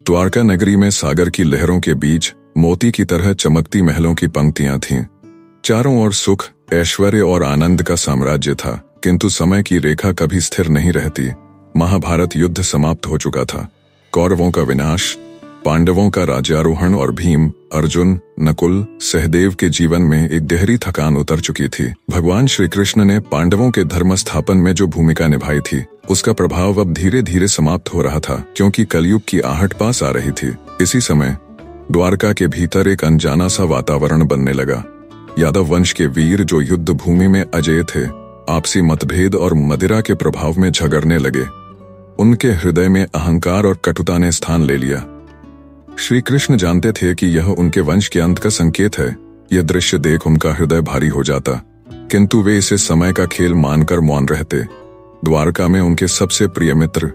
द्वारका नगरी में सागर की लहरों के बीच मोती की तरह चमकती महलों की पंक्तियां थीं। चारों ओर सुख, ऐश्वर्य और आनंद का साम्राज्य था, किंतु समय की रेखा कभी स्थिर नहीं रहती। महाभारत युद्ध समाप्त हो चुका था। कौरवों का विनाश, पांडवों का राज्यारोहण और भीम, अर्जुन, नकुल, सहदेव के जीवन में एक गहरी थकान उतर चुकी थी। भगवान श्री कृष्ण ने पांडवों के धर्म स्थापन में जो भूमिका निभाई थी, उसका प्रभाव अब धीरे धीरे समाप्त हो रहा था, क्योंकि कलयुग की आहट पास आ रही थी। इसी समय द्वारका के भीतर एक अनजाना सा वातावरण बनने लगा। यादव वंश के वीर जो युद्ध भूमि में अजेय थे, आपसी मतभेद और मदिरा के प्रभाव में झगड़ने लगे। उनके हृदय में अहंकार और कटुता ने स्थान ले लिया। श्री कृष्ण जानते थे कि यह उनके वंश के अंत का संकेत है। यह दृश्य देख उनका हृदय भारी हो जाता, किंतु वे इसे समय का खेल मानकर मौन रहते। द्वारका में उनके सबसे प्रिय मित्र,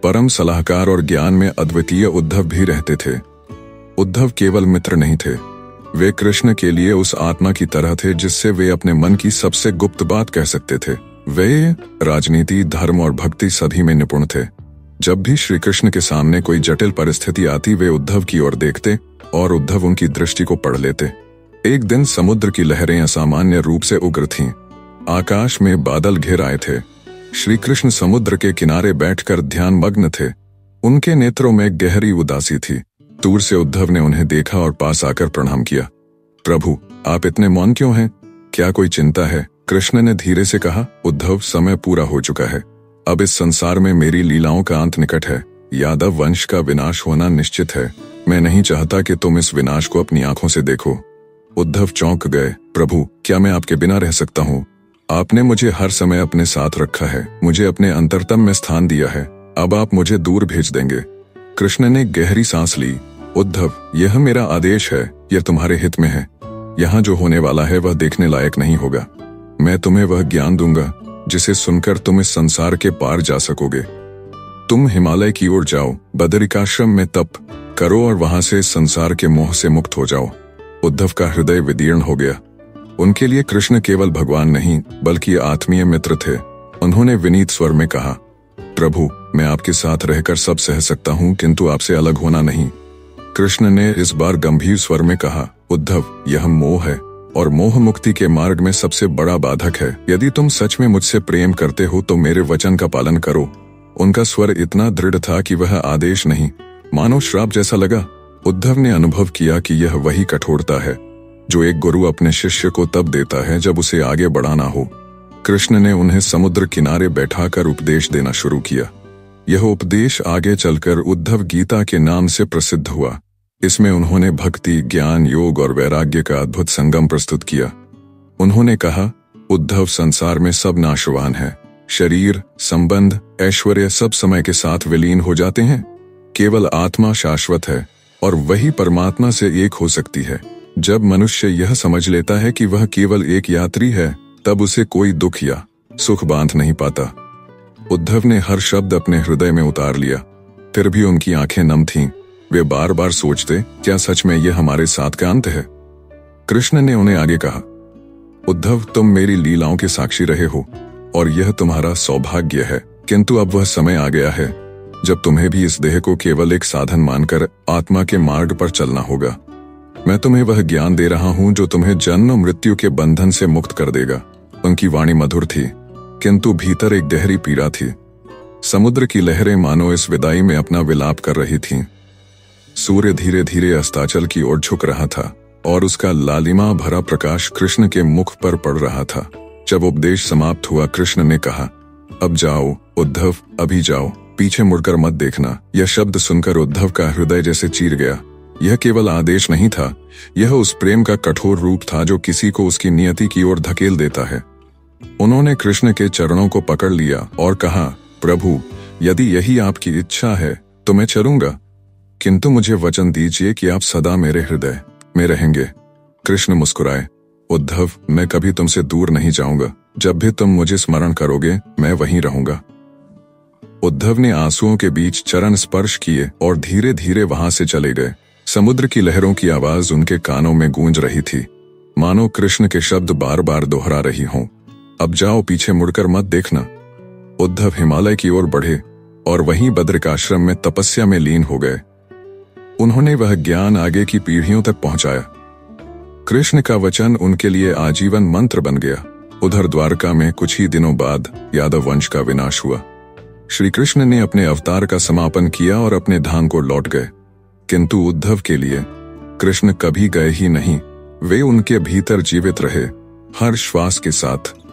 परम सलाहकार और ज्ञान में अद्वितीय उद्धव भी रहते थे। उद्धव केवल मित्र नहीं थे, वे कृष्ण के लिए उस आत्मा की तरह थे जिससे वे अपने मन की सबसे गुप्त बात कह सकते थे। वे राजनीति, धर्म और भक्ति सभी में निपुण थे। जब भी श्री कृष्ण के सामने कोई जटिल परिस्थिति आती, वे उद्धव की ओर देखते और उद्धव उनकी दृष्टि को पढ़ लेते। एक दिन समुद्र की लहरें असामान्य रूप से उग्र थीं। आकाश में बादल घिर आए थे। श्री कृष्ण समुद्र के किनारे बैठकर ध्यान मग्न थे। उनके नेत्रों में गहरी उदासी थी। दूर से उद्धव ने उन्हें देखा और पास आकर प्रणाम किया। प्रभु, आप इतने मौन क्यों हैं? क्या कोई चिंता है? कृष्ण ने धीरे से कहा। उद्धव, समय पूरा हो चुका है। अब इस संसार में मेरी लीलाओं का अंत निकट है। यादव वंश का विनाश होना निश्चित है। मैं नहीं चाहता कि तुम इस विनाश को अपनी आंखों से देखो। उद्धव चौंक गए। प्रभु, क्या मैं आपके बिना रह सकता हूँ? आपने मुझे हर समय अपने साथ रखा है, मुझे अपने अंतरतम में स्थान दिया है। अब आप मुझे दूर भेज देंगे? कृष्ण ने गहरी सांस ली। उद्धव, यह मेरा आदेश है, यह तुम्हारे हित में है। यहाँ जो होने वाला है वह देखने लायक नहीं होगा। मैं तुम्हें वह ज्ञान दूंगा जिसे सुनकर तुम इस संसार के पार जा सकोगे। तुम हिमालय की ओर जाओ, बदरिकाश्रम में तप करो और वहां से इस संसार के मोह से मुक्त हो जाओ। उद्धव का हृदय विदीर्ण हो गया। उनके लिए कृष्ण केवल भगवान नहीं, बल्कि आत्मीय मित्र थे। उन्होंने विनीत स्वर में कहा, प्रभु, मैं आपके साथ रहकर सब सह सकता हूँ, किंतु आपसे अलग होना नहीं। कृष्ण ने इस बार गंभीर स्वर में कहा, उद्धव, यह मोह है और मोह मुक्ति के मार्ग में सबसे बड़ा बाधक है। यदि तुम सच में मुझसे प्रेम करते हो तो मेरे वचन का पालन करो। उनका स्वर इतना दृढ़ था कि वह आदेश नहीं, मानो श्राप जैसा लगा। उद्धव ने अनुभव किया कि यह वही कठोरता है जो एक गुरु अपने शिष्य को तब देता है जब उसे आगे बढ़ाना हो। कृष्ण ने उन्हें समुद्र किनारे बैठाकर उपदेश देना शुरू किया। यह उपदेश आगे चलकर उद्धव गीता के नाम से प्रसिद्ध हुआ। इसमें उन्होंने भक्ति, ज्ञान, योग और वैराग्य का अद्भुत संगम प्रस्तुत किया। उन्होंने कहा, उद्धव, संसार में सब नाशवान है। शरीर, संबंध, ऐश्वर्य सब समय के साथ विलीन हो जाते हैं। केवल आत्मा शाश्वत है और वही परमात्मा से एक हो सकती है। जब मनुष्य यह समझ लेता है कि वह केवल एक यात्री है, तब उसे कोई दुख या सुख बांध नहीं पाता। उद्धव ने हर शब्द अपने हृदय में उतार लिया। फिर भी उनकी आंखें नम थीं। वे बार बार सोचते, क्या सच में यह हमारे साथ का अंत है? कृष्ण ने उन्हें आगे कहा, उद्धव, तुम मेरी लीलाओं के साक्षी रहे हो और यह तुम्हारा सौभाग्य है, किंतु अब वह समय आ गया है जब तुम्हें भी इस देह को केवल एक साधन मानकर आत्मा के मार्ग पर चलना होगा। मैं तुम्हें वह ज्ञान दे रहा हूं जो तुम्हें जन्म मृत्यु के बंधन से मुक्त कर देगा। उनकी वाणी मधुर थी, किंतु भीतर एक गहरी पीड़ा थी। समुद्र की लहरें मानो इस विदाई में अपना विलाप कर रही थीं। सूर्य धीरे धीरे अस्ताचल की ओर झुक रहा था और उसका लालिमा भरा प्रकाश कृष्ण के मुख पर पड़ रहा था। जब उपदेश समाप्त हुआ, कृष्ण ने कहा, अब जाओ उद्धव, अभी जाओ, पीछे मुड़कर मत देखना। यह शब्द सुनकर उद्धव का हृदय जैसे चीर गया। यह केवल आदेश नहीं था, यह उस प्रेम का कठोर रूप था जो किसी को उसकी नियति की ओर धकेल देता है। उन्होंने कृष्ण के चरणों को पकड़ लिया और कहा, प्रभु, यदि यही आपकी इच्छा है तो मैं चलूंगा, किंतु मुझे वचन दीजिए कि आप सदा मेरे हृदय में रहेंगे। कृष्ण मुस्कुराए, उद्धव, मैं कभी तुमसे दूर नहीं जाऊंगा। जब भी तुम मुझे स्मरण करोगे, मैं वहीं रहूंगा। उद्धव ने आंसुओं के बीच चरण स्पर्श किए और धीरे धीरे वहां से चले गए। समुद्र की लहरों की आवाज उनके कानों में गूंज रही थी, मानो कृष्ण के शब्द बार बार दोहरा रही हों, अब जाओ, पीछे मुड़कर मत देखना। उद्धव हिमालय की ओर बढ़े और वहीं बद्रिकाश्रम में तपस्या में लीन हो गए। उन्होंने वह ज्ञान आगे की पीढ़ियों तक पहुंचाया। कृष्ण का वचन उनके लिए आजीवन मंत्र बन गया। उधर द्वारका में कुछ ही दिनों बाद यादव वंश का विनाश हुआ। श्री कृष्ण ने अपने अवतार का समापन किया और अपने धाम को लौट गए। किंतु उद्धव के लिए कृष्ण कभी गए ही नहीं। वे उनके भीतर जीवित रहे, हर श्वास के साथ।